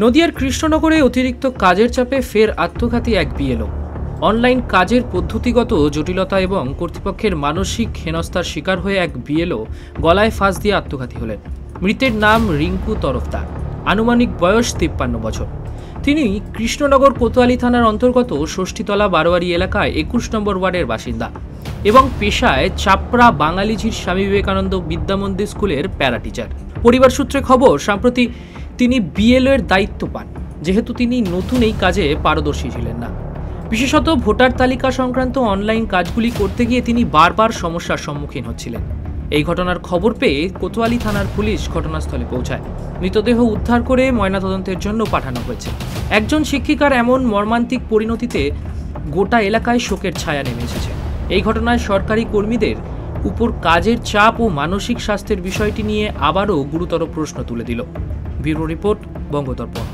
নদিয়ার কৃষ্ণনগরে অতিরিক্ত কাজের চাপে ফের আত্মঘাতী এক বিএলও। অনলাইন কাজের পদ্ধতিগত জটিলতা এবং কর্তৃপক্ষের মানসিক হেনস্থার শিকার হয়ে এক বিএলও গলায় ফাঁস দিয়ে আত্মঘাতী হলেন। মৃতের নাম রিঙ্কু তরফদার, আনুমানিক বয়স 53 বছর। তিনি কৃষ্ণনগর কোতোয়ালি থানার অন্তর্গত ষষ্ঠীতলা বারোয়ারি এলাকায় 21 নম্বর ওয়ার্ডের বাসিন্দা এবং পেশায় চাপড়া বাঙালিঝির স্বামী বিবেকানন্দ বিদ্যামন্দির স্কুলের প্যারা টিচার। পরিবার সূত্রে খবর, সম্প্রতি তিনি বিএলও এর দায়িত্ব পান, যেহেতু তিনি নতুন এই কাজে পারদর্শী ছিলেন না। বিশেষত ভোটার তালিকা সংক্রান্ত অনলাইন কাজগুলি করতে গিয়ে তিনি বারবার সমস্যার সম্মুখীন হচ্ছিলেন। এই ঘটনার খবর পেয়ে কোতোয়ালি থানার পুলিশ ঘটনাস্থলে পৌঁছায়। মৃতদেহ উদ্ধার করে ময়নাতদন্তের জন্য পাঠানো হয়েছে। একজন শিক্ষিকার এমন মর্মান্তিক পরিণতিতে গোটা এলাকায় শোকের ছায়া নেমে এসেছে। এই ঘটনায় সরকারি কর্মীদের উপর কাজের চাপ ও মানসিক স্বাস্থ্যের বিষয়টি নিয়ে আবারও গুরুতর প্রশ্ন তুলে দিল। Bureau report, বঙ্গদর্পণ।